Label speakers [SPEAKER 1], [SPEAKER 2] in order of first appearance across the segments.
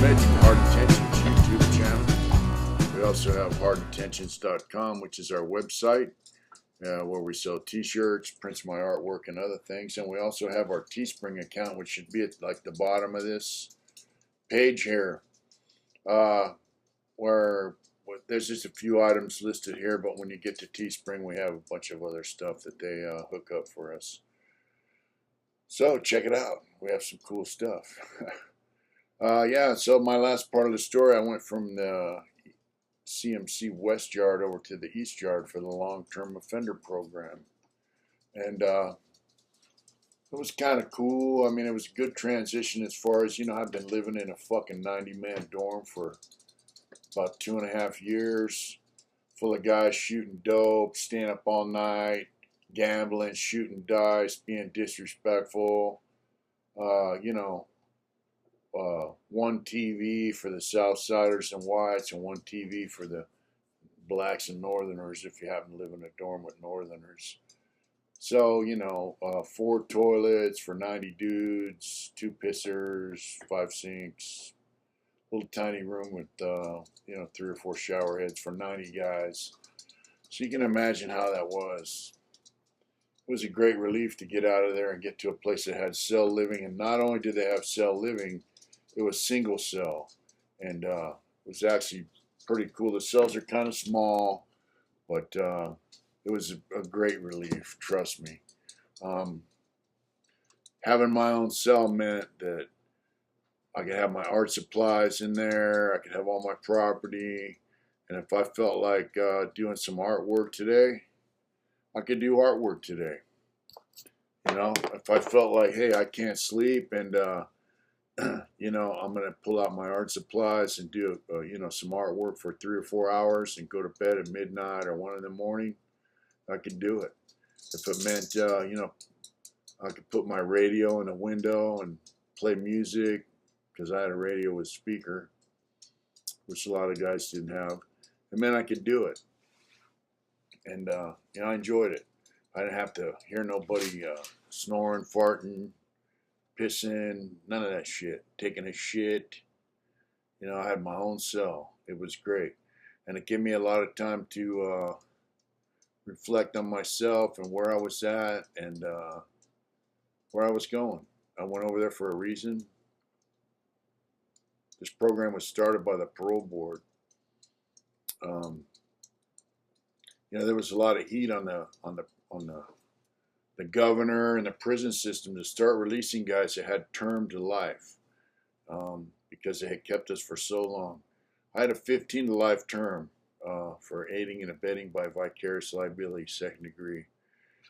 [SPEAKER 1] Mitch from Hard Intentions YouTube channel. We also have hardintentions.com, which is our website where we sell t-shirts, prints my artwork, and other things. And we also have our Teespring account, which should be at like the bottom of this page here, where there's just a few items listed here, but when you get to Teespring, we have a bunch of other stuff that they hook up for us. So check it out. We have some cool stuff. Yeah, so my last part of the story, I went from the CMC West Yard over to the East Yard for the long-term offender program. And it was kind of cool. I mean, it was a good transition as far as, I've been living in a fucking 90-man dorm for about 2.5 years, full of guys shooting dope, staying up all night, gambling, shooting dice, being disrespectful, one TV for the Southsiders and whites and one TV for the blacks and northerners if you happen to live in a dorm with northerners. So, 4 toilets for 90 dudes, 2 pissers, 5 sinks, little tiny room with, 3 or 4 shower heads for 90 guys. So you can imagine how that was. It was a great relief to get out of there and get to a place that had cell living. And not only did they have cell living, it was single cell. And it was actually pretty cool. The cells are kind of small, but it was a great relief, trust me. Having my own cell meant that I could have my art supplies in there. I could have all my property. And if I felt like doing some artwork today, I could do artwork today. If I felt like, hey, I can't sleep and, I'm going to pull out my art supplies and do, some artwork for 3 or 4 hours and go to bed at midnight or 1 in the morning, I could do it. If it meant, I could put my radio in a window and play music, because I had a radio with speaker, which a lot of guys didn't have. It meant I could do it. And, I enjoyed it. I didn't have to hear nobody snoring, farting, pissing, none of that shit. Taking a shit. I had my own cell. It was great. And it gave me a lot of time to reflect on myself and where I was at and where I was going. I went over there for a reason. This program was started by the parole board. There was a lot of heat on the governor and the prison system to start releasing guys that had term to life, because they had kept us for so long. I had a 15 to life term for aiding and abetting by vicarious liability, 2nd degree.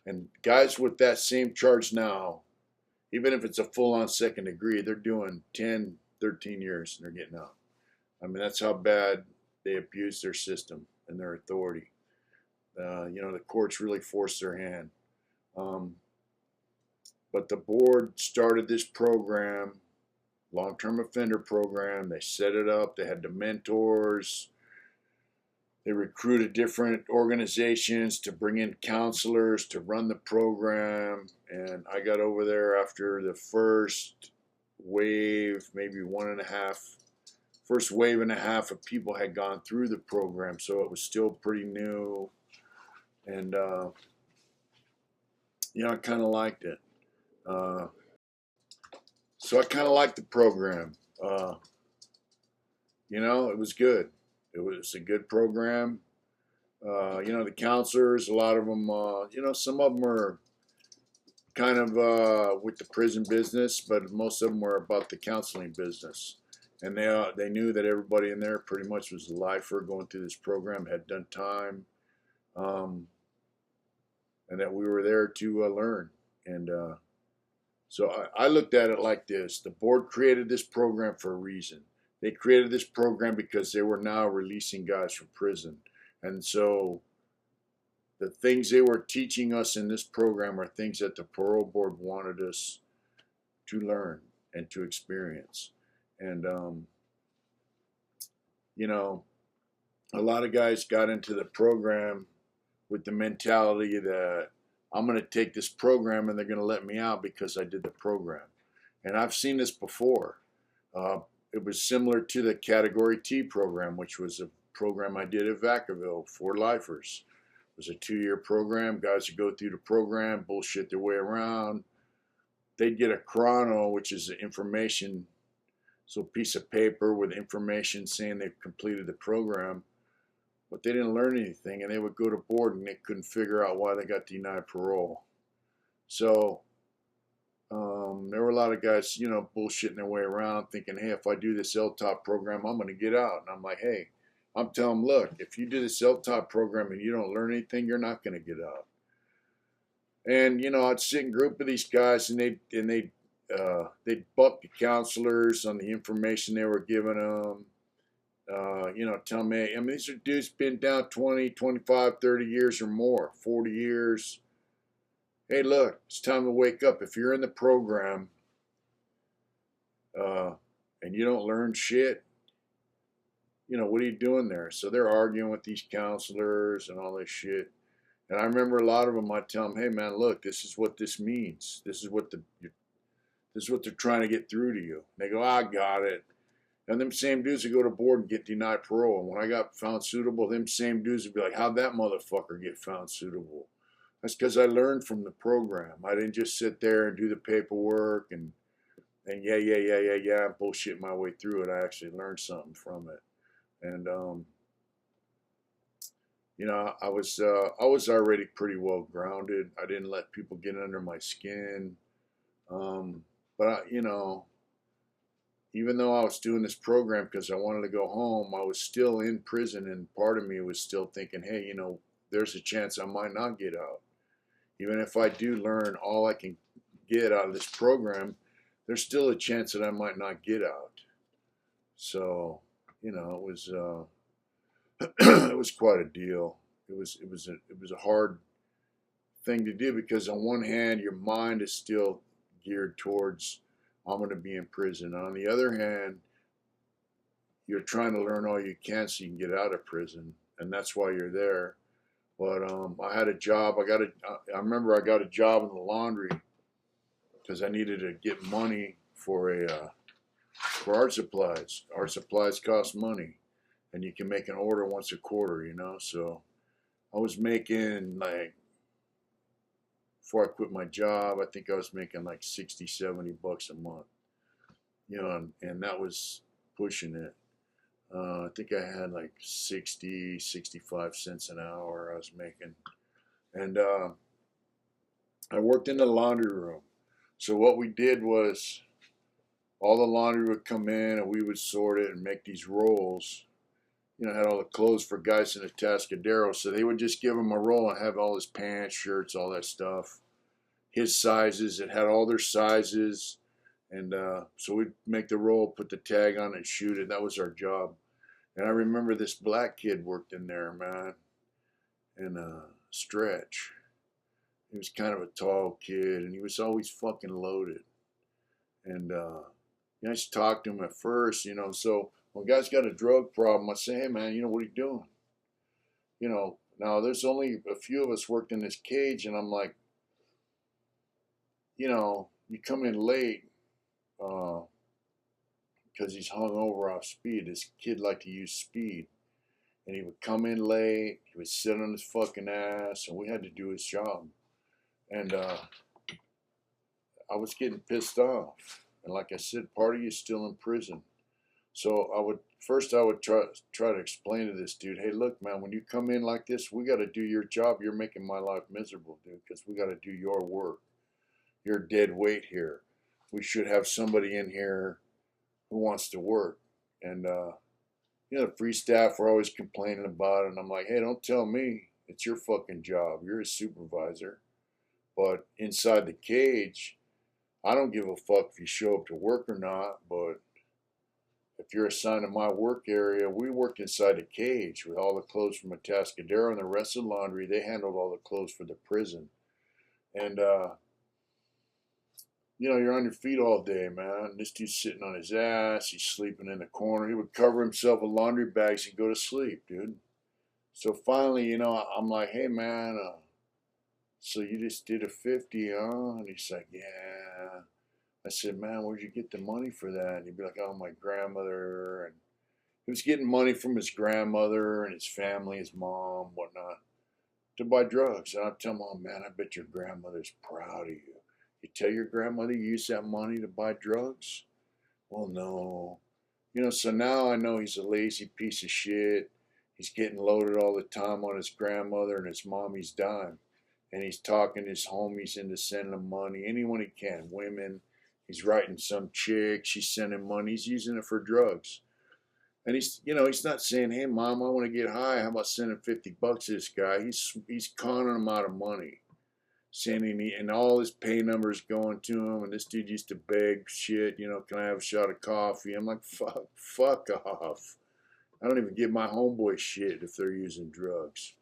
[SPEAKER 1] And guys with that same charge now, even if it's a full-on 2nd degree, they're doing 10, 13 years and they're getting out. I mean, that's how bad they abuse their system and their authority. The courts really forced their hand. But the board started this program, long-term offender program. They set it up. They had the mentors. They recruited different organizations to bring in counselors to run the program. And I got over there after the first wave, maybe first wave and a half of people had gone through the program. So it was still pretty new. And, I kind of liked it. So I kind of liked the program. It was good. It was a good program. The counselors, a lot of them, some of them were kind of with the prison business, but most of them were about the counseling business. And they knew that everybody in there pretty much was a lifer going through this program, had done time, and that we were there to learn. And so I looked at it like this. The board created this program for a reason. They created this program because they were now releasing guys from prison. And so the things they were teaching us in this program are things that the parole board wanted us to learn and to experience. And, a lot of guys got into the program with the mentality that I'm going to take this program and they're going to let me out because I did the program. And I've seen this before. it was similar to the Category T program, which was a program I did at Vacaville for lifers. It was a 2-year program. Guys would go through the program, bullshit their way around. They'd get a chrono, which is an information, so a piece of paper with information saying they've completed the program, but they didn't learn anything, and they would go to board and they couldn't figure out why they got denied parole. So there were a lot of guys, you know, bullshitting their way around, thinking, hey, if I do this LTOP program, I'm going to get out. And I'm like, hey, I'm telling them, look, if you do this LTOP program and you don't learn anything, you're not going to get out. And, you know, I'd sit in a group of these guys, and they'd buck the counselors on the information they were giving them. You know, tell me, I mean, these are dudes been down 20, 25, 30 years or more, 40 years. Hey, look, it's time to wake up. If you're in the program and you don't learn shit, you know, what are you doing there? So they're arguing with these counselors and all this shit. And I remember a lot of them, I'd tell them, hey, man, look, this is what this means. This is what they're trying to get through to you. And they go, I got it. And them same dudes would go to board and get denied parole. And when I got found suitable, them same dudes would be like, how'd that motherfucker get found suitable? That's because I learned from the program. I didn't just sit there and do the paperwork and bullshit my way through it. I actually learned something from it. And you know, I was already pretty well grounded. I didn't let people get under my skin. But you know, even though I was doing this program because I wanted to go home, I was still in prison, and part of me was still thinking, hey, you know, there's a chance I might not get out. Even if I do learn all I can get out of this program, there's still a chance that I might not get out. So, you know, it was it was quite a deal. It was a hard thing to do because on one hand, your mind is still geared towards, I'm going to be in prison. On the other hand, you're trying to learn all you can so you can get out of prison, and that's why you're there. But I had a job. I remember I got a job in the laundry because I needed to get money for art supplies. Art supplies cost money, and you can make an order once a quarter, you know. So I was making, like, before I quit my job, I think I was making like 60, 70 bucks a month, you know, and that was pushing it. I think I had like 60, 65 cents an hour I was making. And I worked in the laundry room. So what we did was all the laundry would come in and we would sort it and make these rolls. You know, had all the clothes for guys in the Tascadero. So they would just give him a roll and have all his pants, shirts, all that stuff. His sizes, it had all their sizes. And so we'd make the roll, put the tag on it, shoot it. That was our job. And I remember this black kid worked in there, man, in Stretch. He was kind of a tall kid, and he was always fucking loaded. And you know, I used to talk to him at first, you know. So when a guy's got a drug problem, I say, hey, man, you know, what are you doing? You know, now there's only a few of us worked in this cage, and I'm like, you know, you come in late, because he's hung over off speed. This kid liked to use speed. And he would come in late, he would sit on his fucking ass, and we had to do his job. And I was getting pissed off. And like I said, part of you is still in prison. So I would try to explain to this dude, hey, look, man, when you come in like this, we got to do your job. You're making my life miserable, dude, because we got to do your work. You're dead weight here. We should have somebody in here who wants to work. And, you know, the free staff were always complaining about it. And I'm like, hey, don't tell me. It's your fucking job. You're a supervisor. But inside the cage, I don't give a fuck if you show up to work or not. But if you're assigned to my work area, we worked inside the cage with all the clothes from Atascadero and the rest of the laundry. They handled all the clothes for the prison. And, you know, you're on your feet all day, man. This dude's sitting on his ass. He's sleeping in the corner. He would cover himself with laundry bags and go to sleep, dude. So finally, you know, I'm like, hey, man, so you just did a 50, huh? And he's like, yeah. I said, man, where'd you get the money for that? And he'd be like, oh, my grandmother. And he was getting money from his grandmother and his family, his mom, whatnot, to buy drugs. And I'd tell him, oh, man, I bet your grandmother's proud of you. You tell your grandmother you used that money to buy drugs? Well, no. So now I know he's a lazy piece of shit. He's getting loaded all the time on his grandmother and his mommy's dime. And he's talking his homies into sending him money, anyone he can, women. He's writing some chick, she's sending money, he's using it for drugs. And he's not saying, hey, mom, I want to get high. How about sending $50 to this guy? He's conning him out of money. And all his pay numbers going to him, and this dude used to beg shit, can I have a shot of coffee? I'm like, fuck off. I don't even give my homeboy shit if they're using drugs.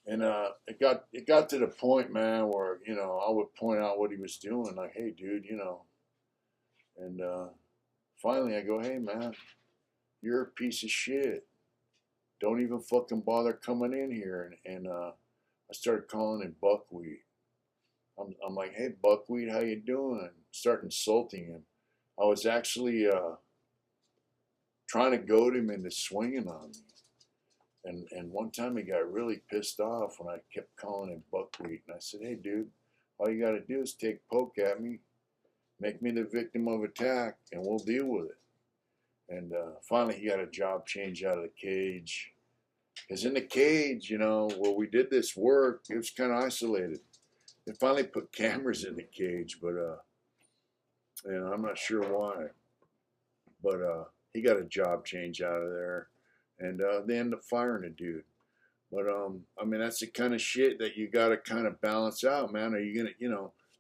[SPEAKER 1] And it got to the point, man, where I would point out what he was doing, like, hey, dude, and finally I go, hey, man, you're a piece of shit. Don't even fucking bother coming in here. And I started calling him Buckwheat. I'm like, hey, Buckwheat, how you doing? Start insulting him. I was actually trying to goad him into swinging on me. And one time he got really pissed off when I kept calling him Buckwheat. And I said, hey, dude, all you got to do is take a poke at me, make me the victim of attack, and we'll deal with it. And finally he got a job change out of the cage. Because in the cage, where we did this work, it was kind of isolated. They finally put cameras in the cage, but I'm not sure why. But he got a job change out of there, and they ended up firing the dude. But that's the kind of shit that you got to kind of balance out, man. Are you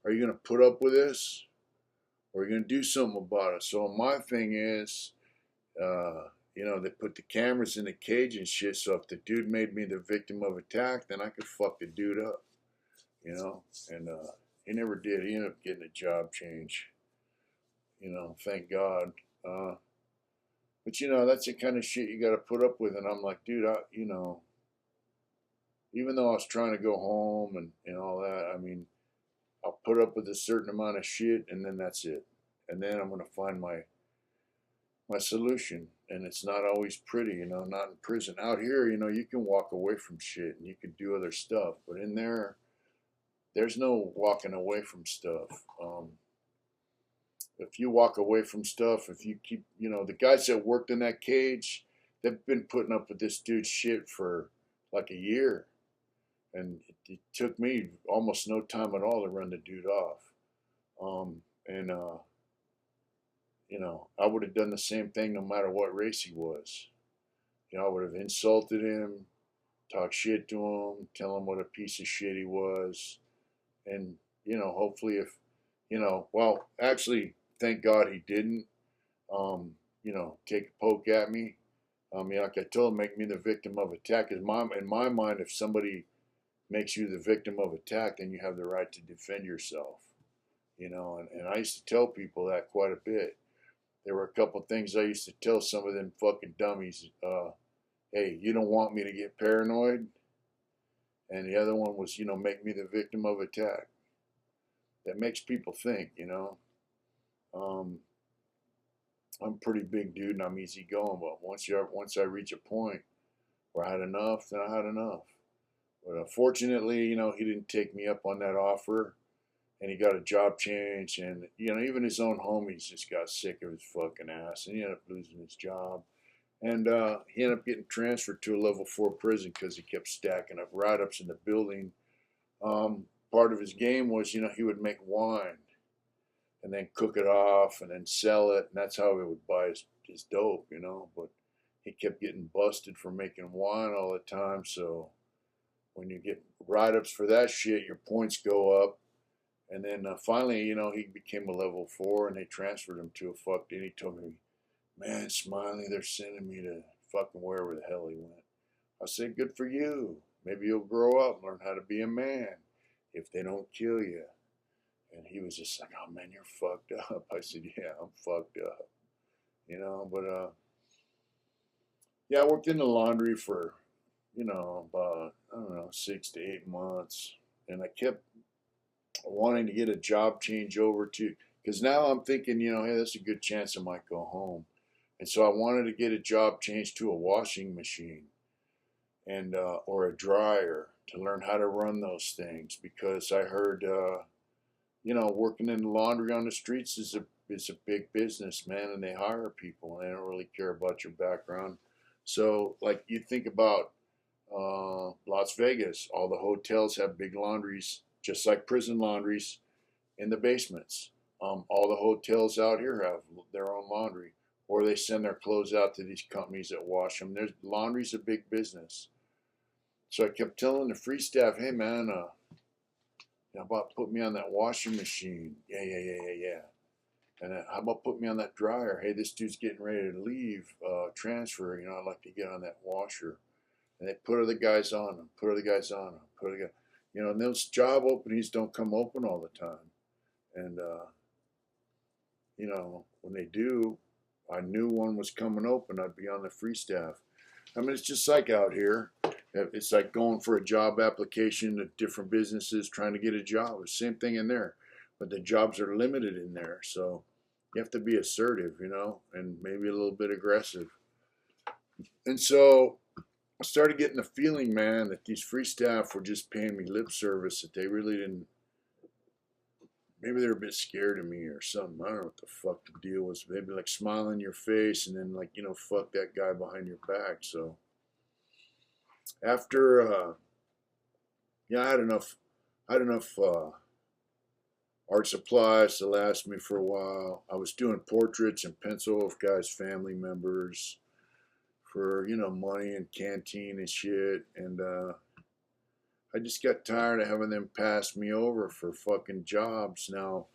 [SPEAKER 1] gonna put up with this, or are you gonna do something about it? So my thing is, they put the cameras in the cage and shit. So if the dude made me the victim of attack, then I could fuck the dude up. And he never did. He ended up getting a job change, thank God. But that's the kind of shit you got to put up with. And I'm like, dude, even though I was trying to go home and all that, I'll put up with a certain amount of shit, and then that's it. And then I'm going to find my solution. And it's not always pretty, not in prison. Out here, you can walk away from shit and you can do other stuff. But in there's no walking away from stuff. If you walk away from stuff, if you keep, the guys that worked in that cage, they've been putting up with this dude's shit for like a year. And it took me almost no time at all to run the dude off. I would have done the same thing no matter what race he was. I would have insulted him, talked shit to him, tell him what a piece of shit he was. And, hopefully if, actually, thank God he didn't, take a poke at me. Like I told him, make me the victim of attack. In my mind, if somebody makes you the victim of attack, then you have the right to defend yourself. And I used to tell people that quite a bit. There were a couple things I used to tell some of them fucking dummies. Hey, you don't want me to get paranoid? And the other one was, make me the victim of attack. That makes people think, I'm a pretty big dude and I'm easy going, but once I reach a point where I had enough, then I had enough. But fortunately, he didn't take me up on that offer, and he got a job change, and even his own homies just got sick of his fucking ass, and he ended up losing his job. And he ended up getting transferred to a level 4 prison because he kept stacking up write-ups in the building. Part of his game was, he would make wine and then cook it off and then sell it. And that's how he would buy his dope, But he kept getting busted for making wine all the time. So when you get write-ups for that shit, your points go up. And then finally, he became a level 4 and they transferred him to a fucked. And he told me, man, Smiley, they're sending me to fucking wherever the hell he went. I said, good for you. Maybe you'll grow up and learn how to be a man if they don't kill you. And he was just like, oh, man, you're fucked up. I said, yeah, I'm fucked up. But, yeah, I worked in the laundry for, about, 6 to 8 months. And I kept wanting to get a job change over to, Because now I'm thinking, hey, there's a good chance I might go home. And so I wanted to get a job changed to a washing machine and or a dryer to learn how to run those things because I heard working in the laundry on the streets is a big business, man, and they hire people and they don't really care about your background. So like you think about Las Vegas, all the hotels have big laundries, just like prison laundries in the basements. All the hotels out here have their own laundry, or they send their clothes out to these companies that wash them. There's laundry's a big business. So I kept telling the free staff, hey man, how about put me on that washing machine? Yeah. And how about put me on that dryer? Hey, this dude's getting ready to leave, transfer. I'd like to get on that washer. And they put other guys on them, put other guys on them, put other guys. And those job openings don't come open all the time. And, when they do, I knew one was coming open. I'd be on the free staff. I mean, it's just like out here. It's like going for a job application at different businesses trying to get a job. The same thing in there. But the jobs are limited in there. So you have to be assertive, and maybe a little bit aggressive. And so I started getting the feeling, man, that these free staff were just paying me lip service, that they really didn't. Maybe they were a bit scared of me or something. I don't know what the fuck the deal was. They'd be like smiling in your face and then like, fuck that guy behind your back. So after, I had enough art supplies to last me for a while. I was doing portraits and pencil of guys' family members for, money and canteen and shit. And I just got tired of having them pass me over for fucking jobs. Now,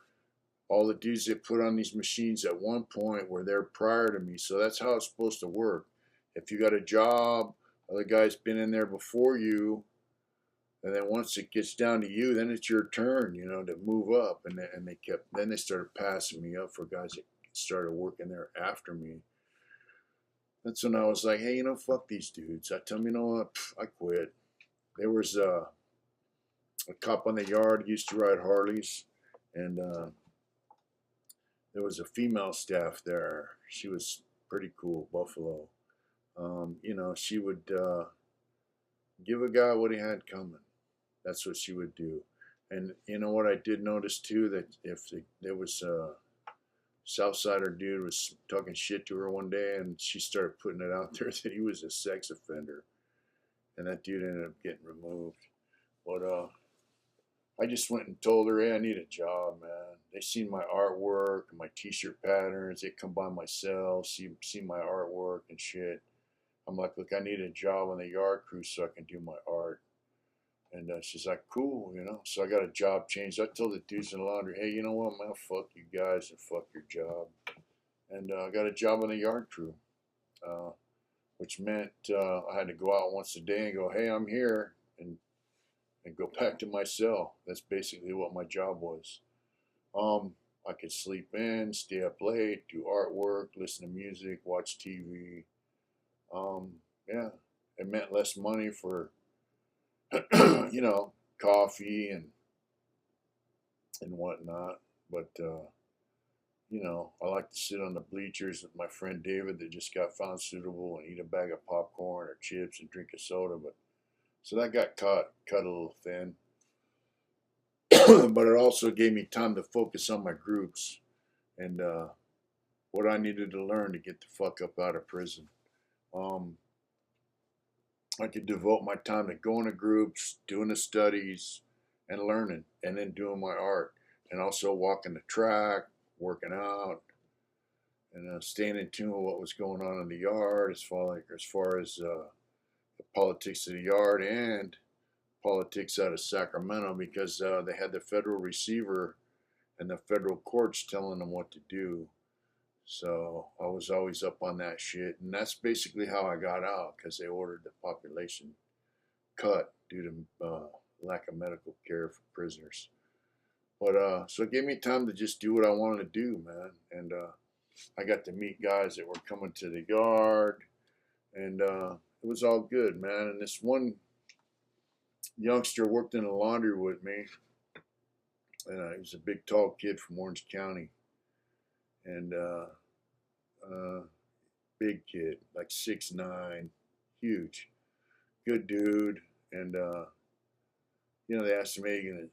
[SPEAKER 1] all the dudes they put on these machines at one point were there prior to me. So that's how it's supposed to work. If you got a job, other guy's been in there before you, and then once it gets down to you, then it's your turn, to move up. And then they started passing me up for guys that started working there after me. That's when I was like, hey, fuck these dudes. I tell them, what, I quit. There was a cop on the yard used to ride Harleys, and there was a female staff there. She was pretty cool, Buffalo. She would give a guy what he had coming. That's what she would do. And what I did notice too, that if there was a Southsider dude was talking shit to her one day, and she started putting it out there that he was a sex offender, and that dude ended up getting removed. But I just went and told her, hey, I need a job, man. They seen my artwork and my t-shirt patterns. They come by my cell, see my artwork and shit. I'm like, look, I need a job on the yard crew so I can do my art. And she's like, cool, So I got a job change. I told the dudes in the laundry, hey, you know what, man, fuck you guys and fuck your job. And I got a job on the yard crew, which meant I had to go out once a day and go, hey, I'm here, and go back to my cell. That's basically what my job was. I could sleep in, stay up late, do artwork, listen to music, watch TV. Yeah, it meant less money for, coffee and whatnot. But, I like to sit on the bleachers with my friend David that just got found suitable and eat a bag of popcorn or chips and drink a soda. But so that got cut a little thin. But it also gave me time to focus on my groups and what I needed to learn to get the fuck up out of prison. I could devote my time to going to groups, doing the studies, and learning, and then doing my art, and also walking the track, working out, and staying in tune with what was going on in the yard as far as the politics of the yard and politics out of Sacramento, because they had the federal receiver and the federal courts telling them what to do. So I was always up on that shit, and that's basically how I got out, because they ordered the population cut due to lack of medical care for prisoners. But so it gave me time to just do what I wanted to do, man. And I got to meet guys that were coming to the yard, and it was all good, man. And this one youngster worked in the laundry with me, and he was a big, tall kid from Orange County. and uh, big kid, like 6'9", huge, good dude. And they asked him, "Hey,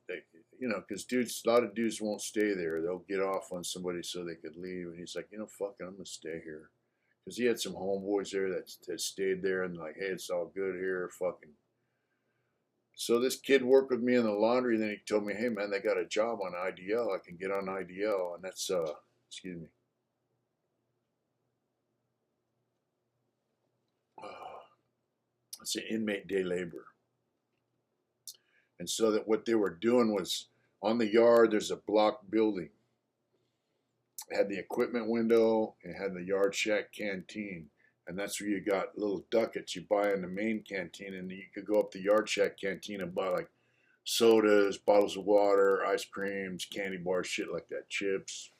[SPEAKER 1] because dudes, a lot of dudes won't stay there. They'll get off on somebody so they could leave." And he's like, fuck it, I'm gonna stay here, because he had some homeboys there that stayed there, and like, hey, it's all good here, fucking. So this kid worked with me in the laundry, and then he told me, "Hey man, they got a job on IDL. I can get on IDL," and that's excuse me. It's an inmate day labor. And so that what they were doing was, on the yard, there's a block building. It had the equipment window, it had the yard shack canteen. And that's where you got little ducats you buy in the main canteen. And you could go up the yard shack canteen and buy like sodas, bottles of water, ice creams, candy bars, shit like that, chips,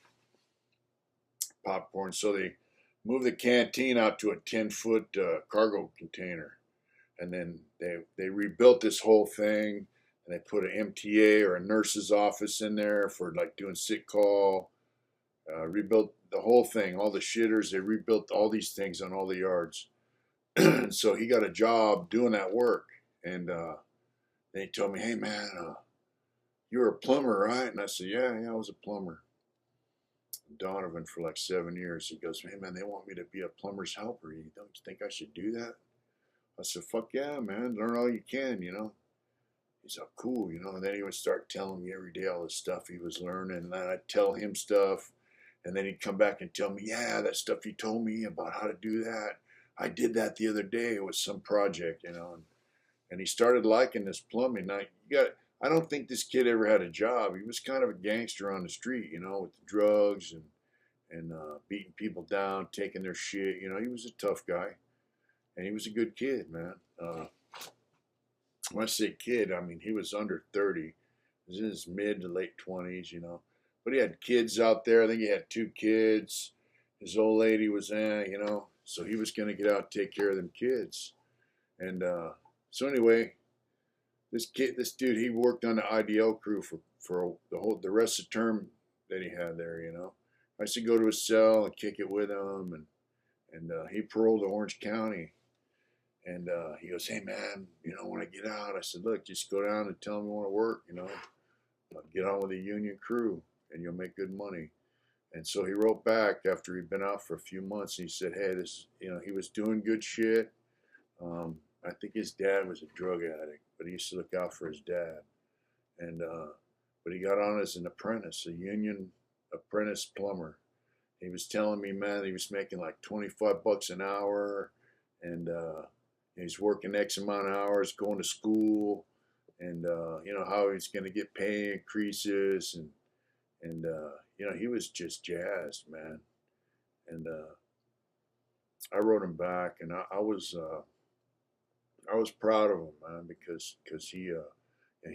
[SPEAKER 1] popcorn. So they moved the canteen out to a 10-foot cargo container. And then they rebuilt this whole thing, and they put an MTA or a nurse's office in there for like doing sick call. Rebuilt the whole thing, all the shitters. They rebuilt all these things on all the yards. So he got a job doing that work, and then he told me, "Hey man, you were a plumber, right?" And I said, "Yeah, I was a plumber." Donovan for like 7 years. He goes, "Hey man, they want me to be a plumber's helper. You don't think I should do that?" I said, "Fuck yeah, man, learn all you can. He's like, "Cool. And then he would start telling me every day all the stuff he was learning, and then I'd tell him stuff, and then he'd come back and tell me, "Yeah, that stuff you told me about how to do that, I did that the other day. It was some project. And he started liking this plumbing. Now, I don't think this kid ever had a job. He was kind of a gangster on the street, with the drugs and beating people down, taking their shit. He was a tough guy. And he was a good kid, man. When I say kid, I mean he was under 30. He was in his mid to late 20s. But he had kids out there. I think he had 2 kids. His old lady was in. So he was going to get out and take care of them kids. And so anyway, this dude, he worked on the IDL crew for the rest of the term that he had there. I used to go to his cell and kick it with him, and he paroled to Orange County. And he goes, "Hey man, when I get out," I said, "Look, just go down and tell them you want to work. Get on with the union crew, and you'll make good money." And so he wrote back after he'd been out for a few months, and he said, "Hey, he was doing good shit. I think his dad was a drug addict, but he used to look out for his dad. And but he got on as an apprentice, a union apprentice plumber. He was telling me, man, he was making like $25 an hour, and he's working X amount of hours, going to school, and how he's going to get pay increases, and he was just jazzed, man. And I wrote him back, and I was proud of him, man, because he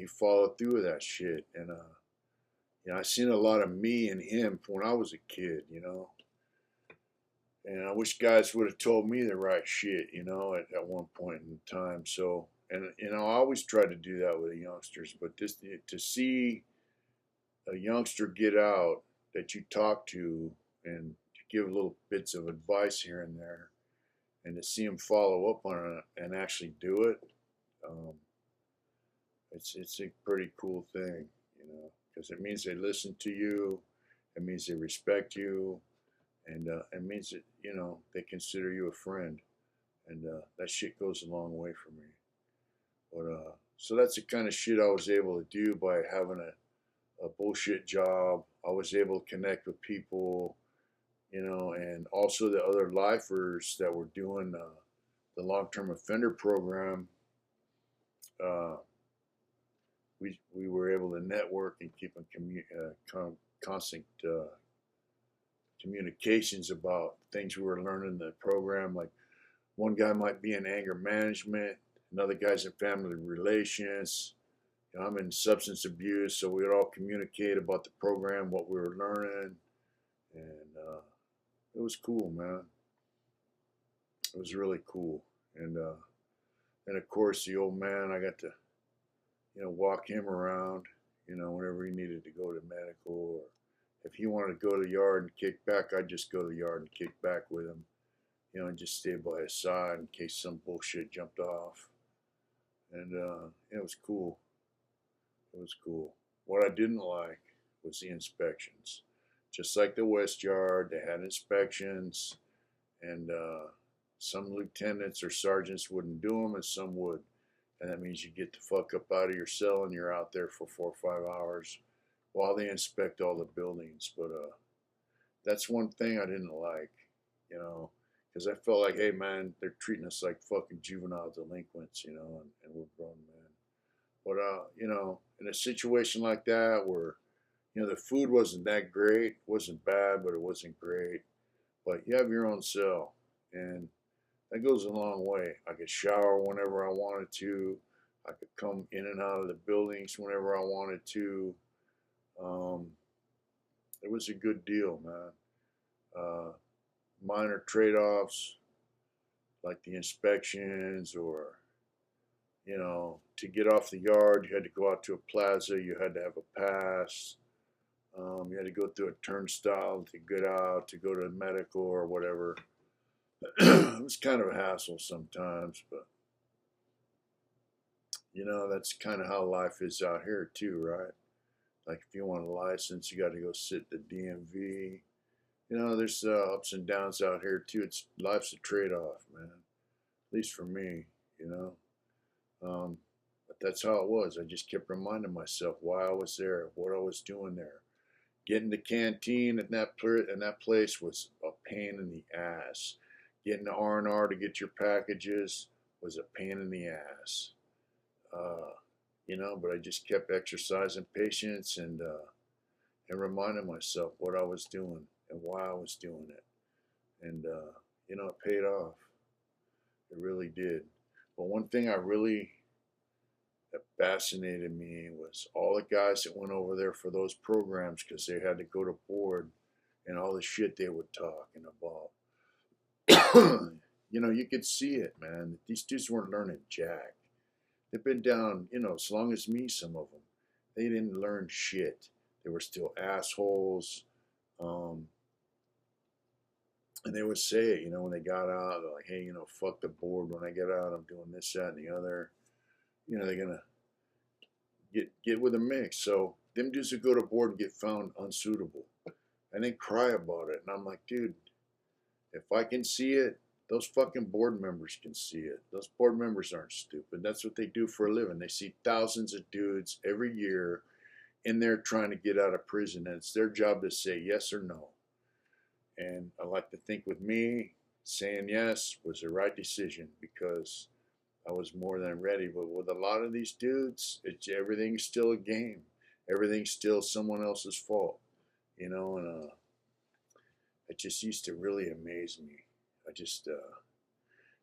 [SPEAKER 1] followed through with that shit, and I seen a lot of me in him when I was a kid. And I wish guys would have told me the right shit, at one point in time. So, and I always try to do that with the youngsters, but to see a youngster get out that you talk to and give little bits of advice here and there, and to see him follow up on it and actually do it, um, it's a pretty cool thing, because it means they listen to you, it means they respect you, and it means that they consider you a friend, and that shit goes a long way for me. But so that's the kind of shit I was able to do by having a bullshit job. I was able to connect with people, and also the other lifers that were doing the long-term offender program. Uh, we were able to network and keep in constant communications about things we were learning in the program. Like one guy might be in anger management, another guy's in family relations. I'm in substance abuse, so we would all communicate about the program, what we were learning, and it was cool, man. It was really cool, and of course the old man, I got to walk him around, whenever he needed to go to medical, or If he wanted to go to the yard and kick back, I'd just go to the yard and kick back with him, and just stay by his side in case some bullshit jumped off. And it was cool. It was cool. What I didn't like was the inspections. Just like the West Yard, they had inspections, and some lieutenants or sergeants wouldn't do them, and some would. And that means you get the fuck up out of your cell and you're out there for 4 or 5 hours while they inspect all the buildings. But that's one thing I didn't like, because I felt like, hey man, they're treating us like fucking juvenile delinquents, and we're grown men. But in a situation like that where the food wasn't that great, wasn't bad, but it wasn't great. But you have your own cell, and that goes a long way. I could shower whenever I wanted to. I could come in and out of the buildings whenever I wanted to. Um, it was a good deal, man. Minor trade-offs like the inspections, or to get off the yard, you had to go out to a plaza. You had to have a pass. You had to go through a turnstile to get out, to go to medical or whatever. It was kind of a hassle sometimes, but that's kind of how life is out here too, right? Like if you want a license, you got to go sit at the DMV. There's ups and downs out here too. Life's a trade-off, man. At least for me, you know. But that's how it was. I just kept reminding myself why I was there, what I was doing there. Getting the canteen at that place was a pain in the ass. Getting the R&R to get your packages was a pain in the ass. But I just kept exercising patience and reminding myself what I was doing and why I was doing it. And, it paid off. It really did. But one thing that fascinated me was all the guys that went over there for those programs because they had to go to board and all the shit they were talking about. You could see it, man. These dudes weren't learning jack. They've been down, as long as me, some of them. They didn't learn shit. They were still assholes. And they would say it, when they got out, they're like, hey, fuck the board. When I get out, I'm doing this, that, and the other. They're going to get with a mix. So them dudes would go to board and get found unsuitable. And they cry about it. And I'm like, dude, if I can see it, those fucking board members can see it. Those board members aren't stupid. That's what they do for a living. They see thousands of dudes every year in there trying to get out of prison. And it's their job to say yes or no. And I like to think with me, saying yes was the right decision because I was more than ready. But with a lot of these dudes, everything's still a game. Everything's still someone else's fault, and it just used to really amaze me.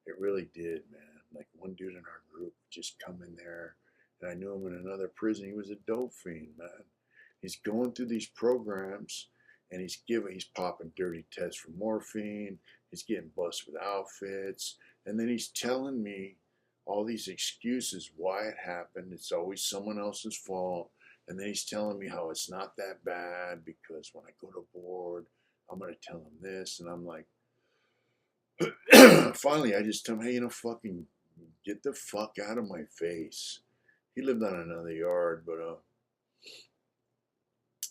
[SPEAKER 1] It really did, man. Like one dude in our group just come in there, and I knew him in another prison. He was a dope fiend, man. He's going through these programs, and he's popping dirty tests for morphine. He's getting busted with outfits, and then he's telling me all these excuses why it happened. It's always someone else's fault. And then he's telling me how it's not that bad because when I go to board, I'm going to tell him this. And I'm like, finally, I just tell him, hey, fucking get the fuck out of my face. He lived on another yard, but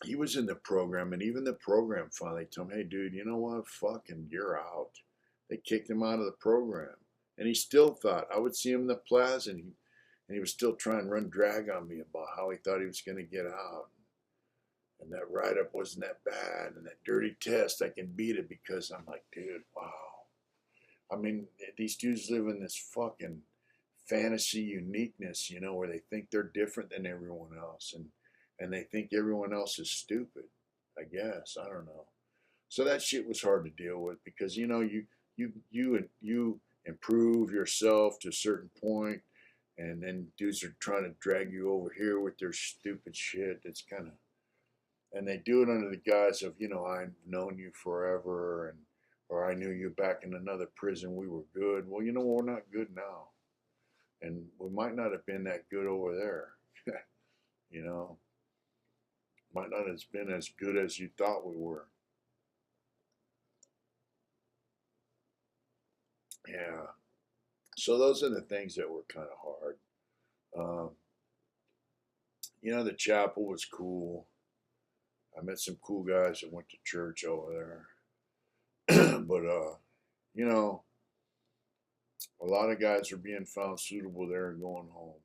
[SPEAKER 1] he was in the program. And even the program finally told him, hey, dude, you know what? Fucking, you're out. They kicked him out of the program. And he still thought, I would see him in the plaza, and he was still trying to run drag on me about how he thought he was going to get out. And that write-up wasn't that bad. And that dirty test, I can beat it because I'm like, dude, wow. I mean, these dudes live in this fucking fantasy uniqueness, where they think they're different than everyone else. And they think everyone else is stupid, I guess. I don't know. So that shit was hard to deal with because, you improve yourself to a certain point, and then dudes are trying to drag you over here with their stupid shit. It's kind of, and they do it under the guise of, I've known you forever, or I knew you back in another prison. We were good. Well, we're not good now, and we might not have been that good over there, might not have been as good as you thought we were. Yeah. So those are the things that were kind of hard. Um, the chapel was cool. I met some cool guys that went to church over there. But, you know, a lot of guys were being found suitable there and going home.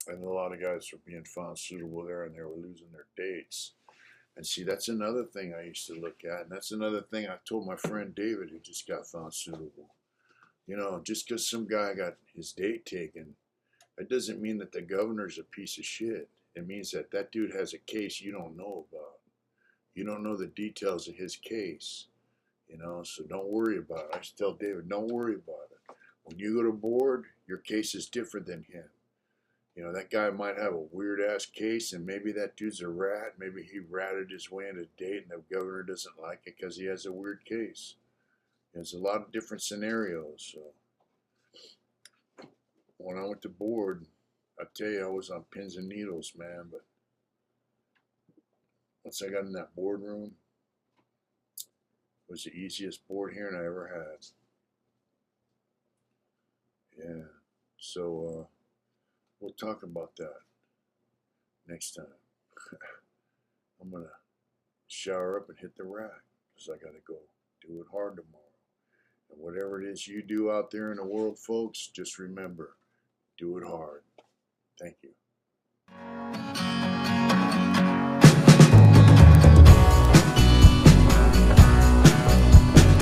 [SPEAKER 1] And a lot of guys were being found suitable there and they were losing their dates. And see, that's another thing I used to look at. And that's another thing I told my friend David, who just got found suitable. Just because some guy got his date taken, that doesn't mean that the governor's a piece of shit. It means that that dude has a case you don't know about. You don't know the details of his case, so don't worry about it. I used to tell David, don't worry about it. When you go to board, your case is different than him. That guy might have a weird ass case, and maybe that dude's a rat. Maybe he ratted his way into a date, and the governor doesn't like it because he has a weird case. There's a lot of different scenarios. So when I went to board, I tell you, I was on pins and needles, man. But once I got in that boardroom, it was the easiest board hearing I ever had. Yeah. So we'll talk about that next time. I'm going to shower up and hit the rack because I got to go do it hard tomorrow. And whatever it is you do out there in the world, folks, just remember, do it hard. Thank you.